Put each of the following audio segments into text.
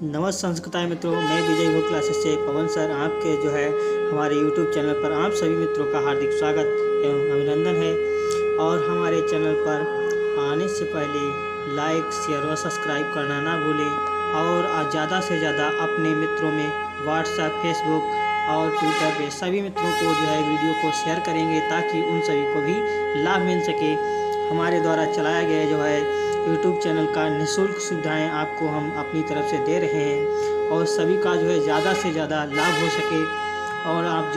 नमस्कार संस्कृताय मित्रों, मैं विजय हो क्लासेस से पवन सर आपके हमारे यूट्यूब चैनल पर आप सभी मित्रों का हार्दिक स्वागत एवं अभिनंदन है। और हमारे चैनल पर आने से पहले लाइक, शेयर और सब्सक्राइब करना ना भूलें। और ज़्यादा से ज़्यादा अपने मित्रों में व्हाट्सएप, फेसबुक और ट्विटर पे सभी मित्रों को वीडियो को शेयर करेंगे ताकि उन सभी को भी लाभ मिल सके। हमारे द्वारा चलाया गया यूट्यूब चैनल का निःशुल्क सुविधाएं आपको हम अपनी तरफ से दे रहे हैं और सभी का ज़्यादा से ज़्यादा लाभ हो सके और आप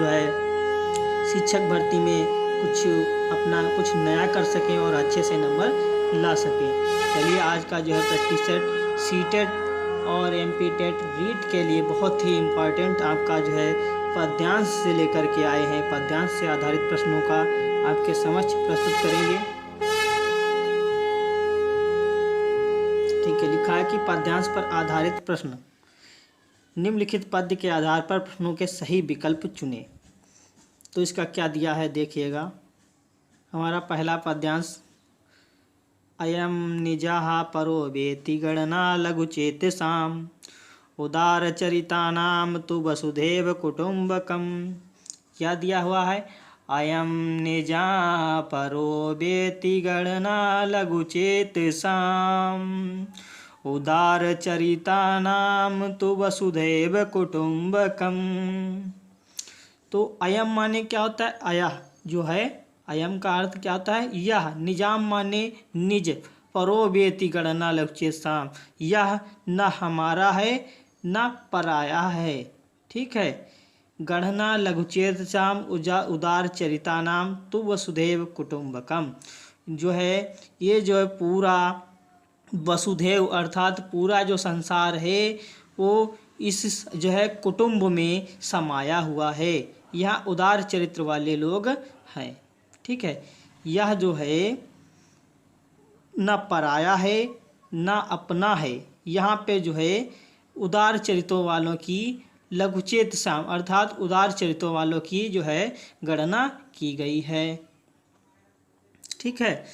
शिक्षक भर्ती में कुछ नया कर सकें और अच्छे से नंबर ला सकें। चलिए आज का प्रैक्टिस सेट सीटेट और एमपी टेट रीट के लिए बहुत ही इम्पोर्टेंट आपका पद्यांश से लेकर के आए हैं। पद्यांश से आधारित प्रश्नों का आपके समक्ष प्रस्तुत करेंगे। ठीक है, लिखा है कि पद्यांश पर आधारित प्रश्न, निम्नलिखित पद्य के आधार पर प्रश्नों के सही विकल्प चुनें। तो इसका क्या दिया है देखिएगा। हमारा पहला पद्यांश, अयम निजाहा परो वेति गणना लघुचेतसाम उदारचरितानाम तु वसुधैव कुटुंबकम। क्या दिया हुआ है? अयम निजा परो वेति गणना लघुचेतसाम उदारचरितानाम तु वसुधैव कुटुंबकम। तो अयम माने क्या होता है? अयह अयम का अर्थ क्या होता है? यह। निजाम माने निज। परो वेति गणना लघुचेतसाम, यह न हमारा है न पराया है। ठीक है। गणना लघुचेतसाम उदार चरिता नाम तु वसुधैव कुटुंबकम। ये पूरा वसुधैव अर्थात पूरा संसार है वो इस कुटुंब में समाया हुआ है। यहाँ उदार चरित्र वाले लोग हैं। ठीक है। यह न पराया है न अपना है। यहाँ पे उदार चरित्रों वालों की लघुचेत साम अर्थात उदार चरित्रों वालों की गणना की गई है। ठीक है।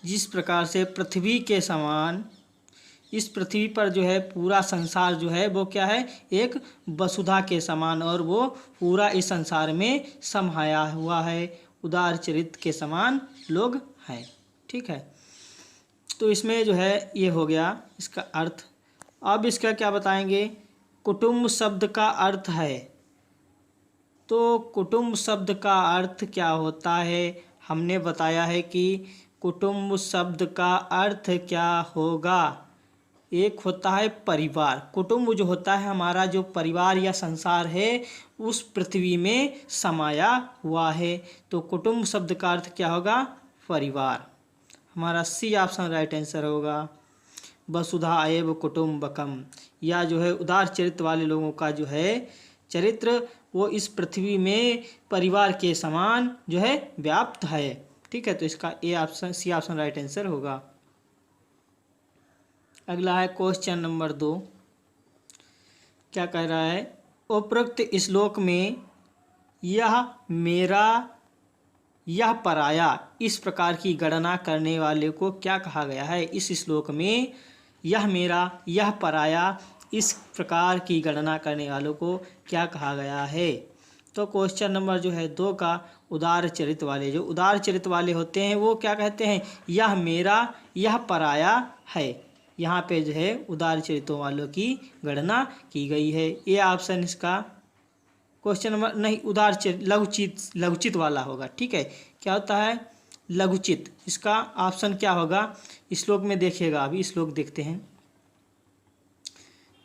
जिस प्रकार से पृथ्वी के समान इस पृथ्वी पर पूरा संसार वो क्या है? एक वसुधा के समान, और वो पूरा इस संसार में समाया हुआ है। उदार चरित्र के समान लोग हैं। ठीक है। तो इसमें ये हो गया इसका अर्थ। अब इसका क्या बताएंगे? कुटुंब शब्द का अर्थ है। तो कुटुंब शब्द का अर्थ क्या होता है? हमने बताया है कि कुटुंब शब्द का अर्थ क्या होगा। एक होता है परिवार। कुटुंब होता है हमारा परिवार या संसार है उस पृथ्वी में समाया हुआ है। तो कुटुंब शब्द का अर्थ क्या होगा? परिवार। हमारा सी ऑप्शन राइट आंसर होगा। वसुधा एव कुटुंबकम, या उदार चरित्र वाले लोगों का चरित्र वो इस पृथ्वी में परिवार के समान व्याप्त है। ठीक है। तो इसका A option C option right answer होगा। अगला है क्वेश्चन नंबर 2। क्या कह रहा है? उपरोक्त श्लोक में यह मेरा यह पराया इस प्रकार की गणना करने वाले को क्या कहा गया है? इस श्लोक में यह मेरा यह पराया इस प्रकार की गणना करने वालों को क्या कहा गया है? तो क्वेश्चन नंबर 2 का उदार चरित्र वाले उदार चरित्र वाले होते हैं वो क्या कहते हैं? यह मेरा यह पराया है। यहाँ पे उदार चरित्रों वालों की गणना की गई है। ये ऑप्शन इसका क्वेश्चन नंबर नहीं, उदार चरित्र लघुचित वाला होगा। ठीक है। क्या होता है? लघुचित। इसका ऑप्शन क्या होगा? श्लोक में देखिएगा। अभी श्लोक देखते हैं।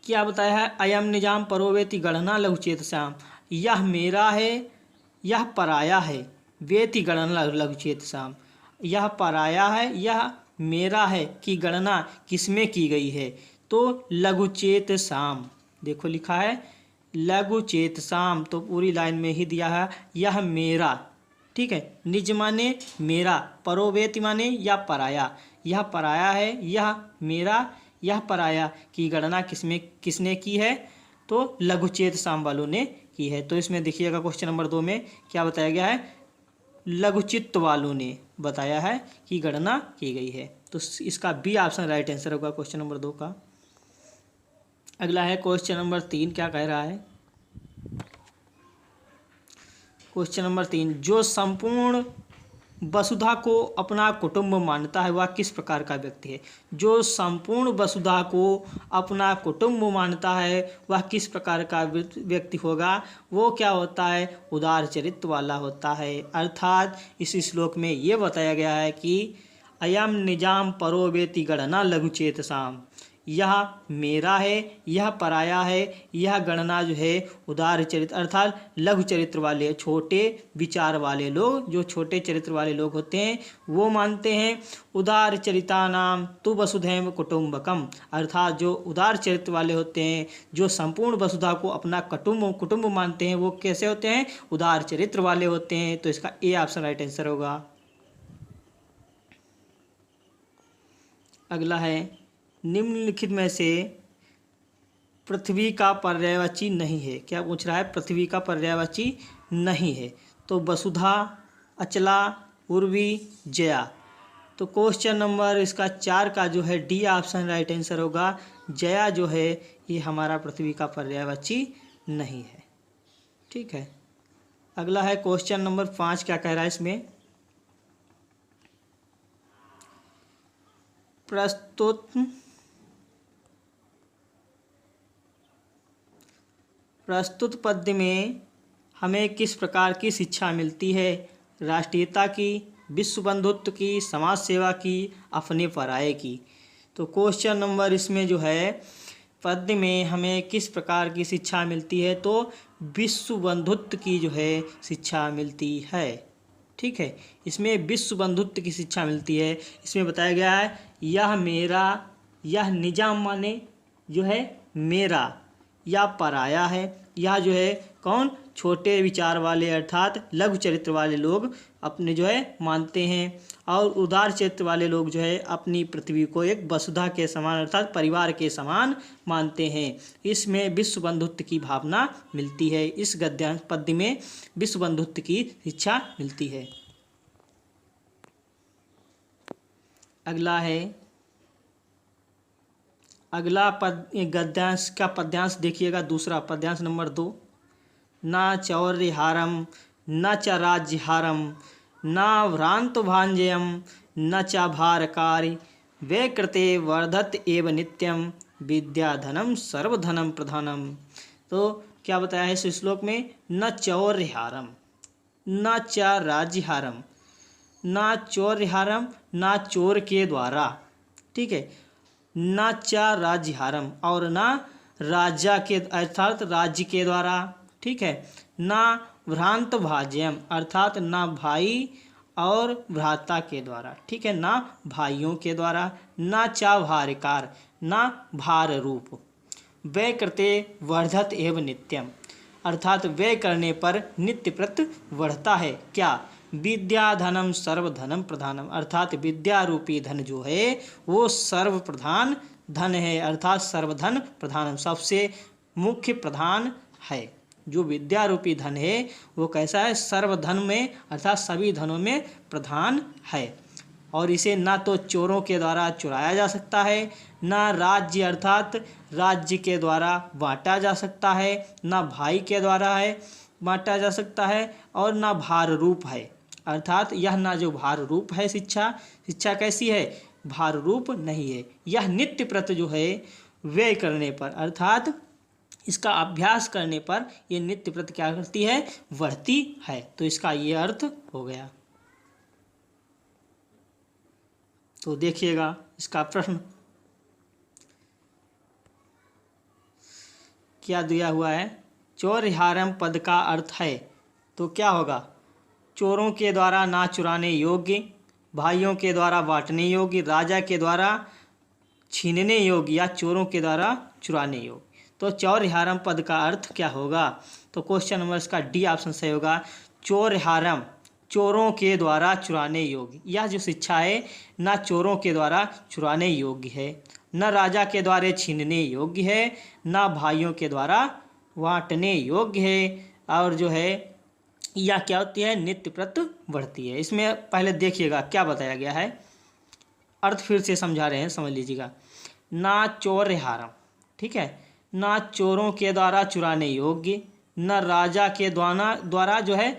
क्या बताया है? अयम निजाम परोवेति गणना लघुचेत श्याम, यह मेरा है यह पराया है। वेति गणना लघुचेत श्याम, यह पराया है यह मेरा है की गणना किसमें की गई है? तो लघुचेत श्याम। देखो लिखा है लघुचेत श्याम, तो पूरी लाइन में ही दिया है यह मेरा। ठीक है। निज माने मेरा, परोवेति माने या पराया। यह पराया है यह मेरा यह पराया की गणना किसने की है? तो लघुचेत श्याम वालों ने की है। तो इसमें देखिएगा क्वेश्चन नंबर 2 में क्या बताया गया है? लघुचित्त वालों ने बताया है कि गणना की गई है। तो इसका बी ऑप्शन राइट आंसर होगा क्वेश्चन नंबर 2 का। अगला है क्वेश्चन नंबर 3, क्या कह रहा है। क्वेश्चन नंबर 3, जो संपूर्ण वसुधा को अपना कुटुंब मानता है वह किस प्रकार का व्यक्ति है। जो संपूर्ण वसुधा को अपना कुटुंब मानता है वह किस प्रकार का व्यक्ति होगा। वो क्या होता है, उदार चरित्र वाला होता है। अर्थात इस श्लोक में ये बताया गया है कि अयम निजाम परो वेति गणना लघुचेतसाम, यह मेरा है, यह पराया है। यह गणना जो है उदार चरित्र अर्थात लघु चरित्र वाले, छोटे विचार वाले लोग, जो छोटे चरित्र वाले लोग होते हैं वो मानते हैं। उदार चरिता नाम तु वसुधैव कुटुंबकम, अर्थात जो उदार चरित्र वाले होते हैं, जो संपूर्ण वसुधा को अपना कुटुंब मानते हैं, वो कैसे होते हैं, उदार चरित्र वाले होते हैं। तो इसका ए ऑप्शन राइट आंसर होगा। अगला है, निम्नलिखित में से पृथ्वी का पर्यायवाची नहीं है। क्या पूछ रहा है, पृथ्वी का पर्यायवाची नहीं है। तो वसुधा, अचला, उर्वी, जया। तो क्वेश्चन नंबर इसका 4 का जो है डी ऑप्शन राइट आंसर होगा। जया जो है ये हमारा पृथ्वी का पर्यायवाची नहीं है। ठीक है। अगला है क्वेश्चन नंबर 5, क्या कह रहा है इसमें। प्रस्तुत पद्य में हमें किस प्रकार की शिक्षा मिलती है। राष्ट्रीयता की, विश्व बंधुत्व की, समाज सेवा की, अपने पराये की। तो क्वेश्चन नंबर इसमें जो है पद्य में हमें किस प्रकार की शिक्षा मिलती है, तो विश्व बंधुत्व की जो है शिक्षा मिलती है। ठीक है, इसमें विश्व बंधुत्व की शिक्षा मिलती है। इसमें बताया गया है यह मेरा, यह निजाम माने जो है मेरा, या पराया है। यह जो है कौन, छोटे विचार वाले अर्थात लघु चरित्र वाले लोग अपने जो है मानते हैं। और उदार चरित्र वाले लोग जो है अपनी पृथ्वी को एक वसुधा के समान अर्थात परिवार के समान मानते हैं। इसमें विश्व बंधुत्व की भावना मिलती है। इस गद्यांश पद्य में विश्व बंधुत्व की शिक्षा मिलती है। अगला गद्यांश का पद्यांश देखिएगा, दूसरा पद्यांश नंबर 2। न चौर्यहारम न च राज्यहारम न भ्रांत भांजयम न च भारकारी वे कृते वर्धत एव नित्यम विद्याधनम सर्वधनम प्रधानम। तो क्या बताया है इस श्लोक में, न चौर्यहारम न च राज्यहारम, न चौर्यहारम न चोर के द्वारा, ठीक है, न च राज्यहारम और न राजा के अर्थात राज्य के द्वारा, ठीक है, न भ्रांत भाज्यम अर्थात न भाई और भ्राता के द्वारा, ठीक है, न भाइयों के द्वारा, न च भारिकार न भार रूप, व्यय करते वर्धत एव नित्यम अर्थात व्यय करने पर नित्य प्रत बढ़ता है। क्या, विद्या धनम सर्वधनम प्रधानम अर्थात विद्या रूपी धन जो है वो सर्व प्रधान धन है अर्थात सर्वधन प्रधानम सबसे मुख्य प्रधान है। जो विद्या रूपी धन है वो कैसा है, सर्वधन में अर्थात सभी धनों में प्रधान है। और इसे ना तो चोरों के द्वारा चुराया जा सकता है, ना राज्य अर्थात राज्य के द्वारा बांटा जा सकता है, ना भाई के द्वारा है बांटा जा सकता है, और ना भार रूप है अर्थात यह ना जो भार रूप है शिक्षा कैसी है, भार रूप नहीं है। यह नित्य प्रत जो है व्यय करने पर अर्थात इसका अभ्यास करने पर ये नित्य प्रत क्या करती है, बढ़ती है। तो इसका ये अर्थ हो गया। तो देखिएगा इसका प्रश्न क्या दिया हुआ है, चौर्यहारम पद का अर्थ है तो क्या होगा, चोरों के द्वारा ना चुराने योग्य, भाइयों के द्वारा बांटने योग्य, राजा के द्वारा छीनने योग्य या चोरों के द्वारा चुराने योग्य। तो चौर्यहारम पद का अर्थ क्या होगा, तो क्वेश्चन नंबर इसका डी ऑप्शन सही होगा। चौर्यहारम चोरों के द्वारा चुराने योग्य, यह जो शिक्षा है ना चोरों के द्वारा चुराने योग्य है, न राजा के द्वारा छीनने योग्य है, न भाइयों के द्वारा बांटने योग्य है, और जो है यह क्या होती है, नित्य प्रत बढ़ती है। इसमें पहले देखिएगा क्या बताया गया है, अर्थ फिर से समझा रहे हैं, समझ लीजिएगा। ना चौर्यहारम, ठीक है, ना चोरों के द्वारा चुराने योग्य, न राजा के द्वारा जो है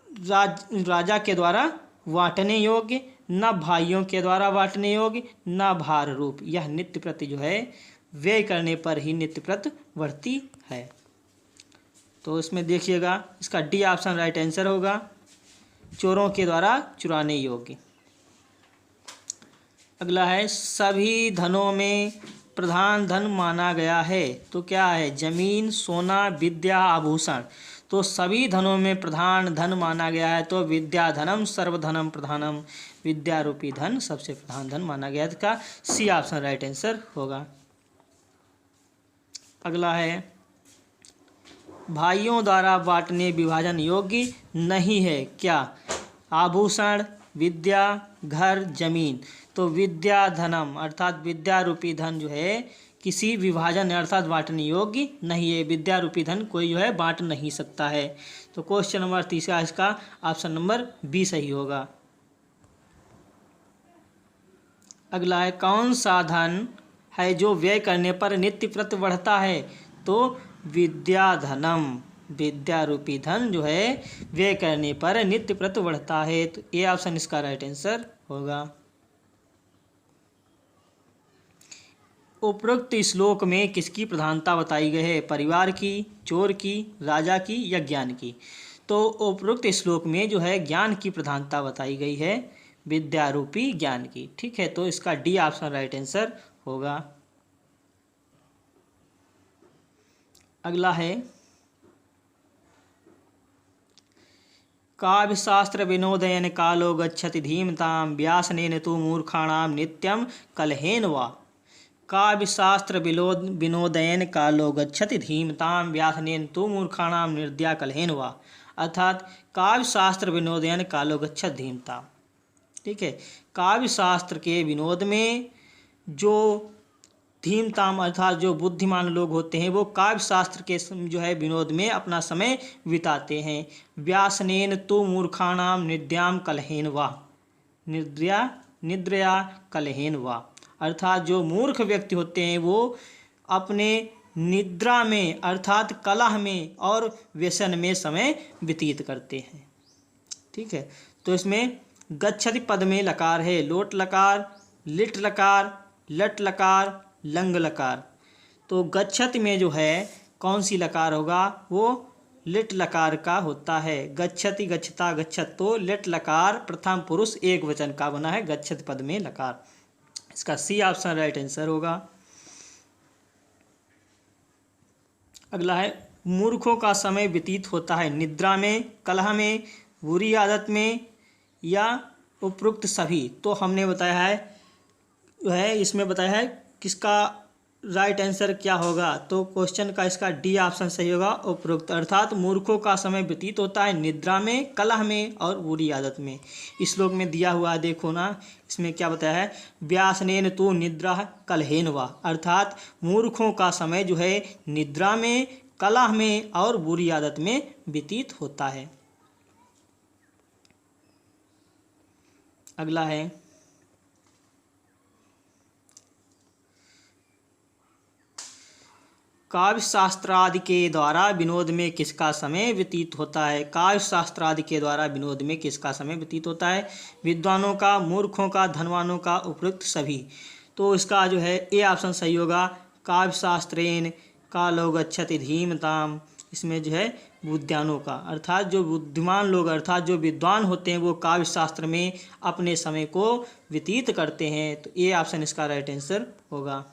राजा के द्वारा बांटने योग्य, न भाइयों के द्वारा बांटने योग्य, न भार रूप। यह नित्य प्रति जो है व्यय करने पर ही नित्य प्रति बढ़ती है। तो इसमें देखिएगा, इसका डी ऑप्शन राइट आंसर होगा, चोरों के द्वारा चुराने योग्य। अगला है, सभी धनों में प्रधान धन माना गया है। तो क्या है, जमीन, सोना, विद्या, आभूषण। तो सभी धनों में प्रधान धन माना गया है, तो विद्या धनम सर्वधनम प्रधानम, विद्या रूपी धन सबसे प्रधान धन माना गया है। इसका सी ऑप्शन राइट आंसर होगा। अगला है, भाइयों द्वारा बांटने विभाजन योग्य नहीं है। क्या, आभूषण, विद्या, घर, जमीन। तो विद्या धनम अर्थात विद्या रूपी धन जो है किसी विभाजन अर्थात बांटने योग्य नहीं है। विद्या रूपी धन कोई जो है बांट नहीं सकता है। तो क्वेश्चन नंबर 3 इसका ऑप्शन नंबर बी सही होगा। अगला है, कौन सा धन है जो व्यय करने पर नित्य प्रति बढ़ता है। तो विद्या धनम, विद्या रूपी धन जो है व्यय करने पर नित्य प्रति बढ़ता है। तो ए ऑप्शन इसका राइट आंसर होगा। उपरोक्त श्लोक में किसकी प्रधानता बताई गई है। परिवार की, चोर की, राजा की या ज्ञान की। तो उपरोक्त श्लोक में जो है ज्ञान की प्रधानता बताई गई है, विद्या रूपी ज्ञान की। ठीक है, तो इसका डी ऑप्शन राइट आंसर होगा। अगला है, काव्यशास्त्र विनोदयन कालो गच्छति धीमताम व्यासनेन तु मूर्खाणाम नित्यम कलहेन वा। काव्यशास्त्र विनोदयन कालो गच्छति धीमताम व्यासनेन तु मूर्खाणाम निर्दया कलहेन वा। अर्थात काव्यशास्त्र विनोदयन कालो गच्छति धीमताम। ठीक है, काव्यशास्त्र के विनोद में जो धीमताम अर्थात जो बुद्धिमान लोग होते हैं वो काव्य शास्त्र के जो है विनोद में अपना समय बिताते हैं। व्यासनेन तु मूर्खाणाम निद्याम कलहेन वा, निद्रया कलहेन वा। अर्थात जो मूर्ख व्यक्ति होते हैं वो अपने निद्रा में अर्थात कलह में और व्यसन में समय व्यतीत करते हैं। ठीक है, तो इसमें गच्छति पद में लकार है, लोट लकार, लिट लकार, लट लकार, लंग लकार। तो गच्छति में जो है कौन सी लकार होगा, वो लिट लकार का होता है। गच्छति, गच्छता, गच्छत। तो लिट लकार प्रथम पुरुष एक वचन का बना है, गच्छति पद में लकार। इसका सी ऑप्शन राइट आंसर होगा। अगला है, मूर्खों का समय व्यतीत होता है निद्रा में, कलह में, बुरी आदत में या उपरोक्त सभी। तो हमने बताया है इसमें बताया है किसका राइट आंसर क्या होगा। तो क्वेश्चन का इसका डी ऑप्शन सही होगा, उपरोक्त। अर्थात मूर्खों का समय व्यतीत होता है निद्रा में, कलह में और बुरी आदत में। इस श्लोक में दिया हुआ है, देखो ना, इसमें क्या बताया है, व्यासनेन तु निद्रा कलहेन वा। अर्थात मूर्खों का समय जो है निद्रा में, कलह में और बुरी आदत में व्यतीत होता है। अगला है, काव्य शास्त्रादि के द्वारा विनोद में किसका समय व्यतीत होता है। काव्य शास्त्रादि के द्वारा विनोद में किसका समय व्यतीत होता है। विद्वानों का, मूर्खों का, धनवानों का, उपरोक्त सभी। तो इसका जो है ए ऑप्शन सही होगा, काव्य शास्त्रेन कालो गच्छति धीमताम। इसमें जो है बुद्धिमानों का अर्थात जो बुद्धिमान लोग अर्थात जो विद्वान होते हैं वो काव्य शास्त्र में अपने समय को व्यतीत करते हैं। तो ए ऑप्शन इसका राइट आंसर होगा।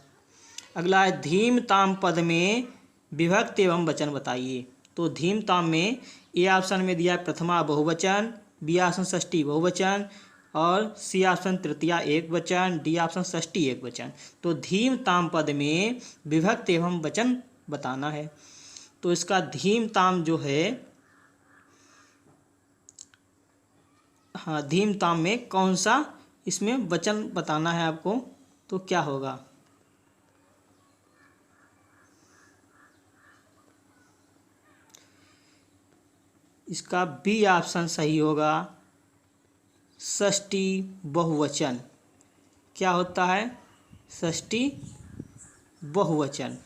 अगला है, धीमताम पद में विभक्ति एवं वचन बताइए। तो धीमताम में ए ऑप्शन में दिया है प्रथमा बहुवचन, बी ऑप्शन षष्ठी बहुवचन और सी ऑप्शन तृतीया एक वचन, डी ऑप्शन षष्ठी एक वचन। तो धीमताम पद में विभक्ति एवं वचन बताना है। तो इसका धीमताम जो है, हाँ, धीमताम में कौन सा इसमें वचन बताना है आपको। तो क्या होगा, इसका बी ऑप्शन सही होगा, षष्ठी बहुवचन। क्या होता है, षष्ठी बहुवचन।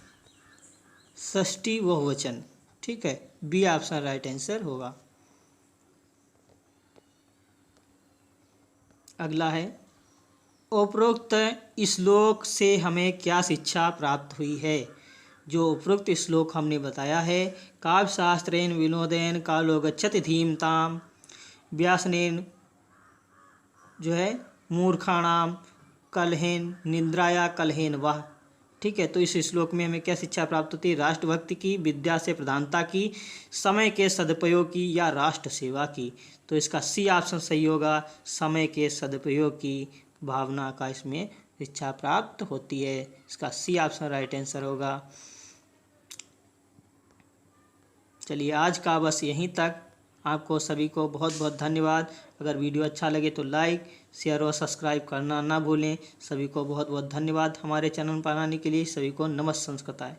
षष्ठी बहुवचन। ठीक है, बी ऑप्शन राइट आंसर होगा। अगला है, उपरोक्त श्लोक से हमें क्या शिक्षा प्राप्त हुई है। जो उपरोक्त श्लोक हमने बताया है, काव्यशास्त्रेण विनोदेन कालो गच्छति धीमताम, व्यासनेन जो है मूर्खाणाम कलहेन निद्राया कलहेन वह। ठीक है, तो इस श्लोक में हमें क्या शिक्षा प्राप्त होती है, राष्ट्रभक्ति की, विद्या से प्रधानता की, समय के सदुपयोग की या राष्ट्र सेवा की। तो इसका सी ऑप्शन सही होगा, समय के सदुपयोग की भावना का इसमें शिक्षा प्राप्त होती है। इसका सी ऑप्शन राइट आंसर होगा। चलिए आज का बस यहीं तक। आपको सभी को बहुत बहुत धन्यवाद। अगर वीडियो अच्छा लगे तो लाइक शेयर और सब्सक्राइब करना ना भूलें। सभी को बहुत बहुत धन्यवाद हमारे चैनल पर आने के लिए। सभी को नमस्ते संस्कृताय।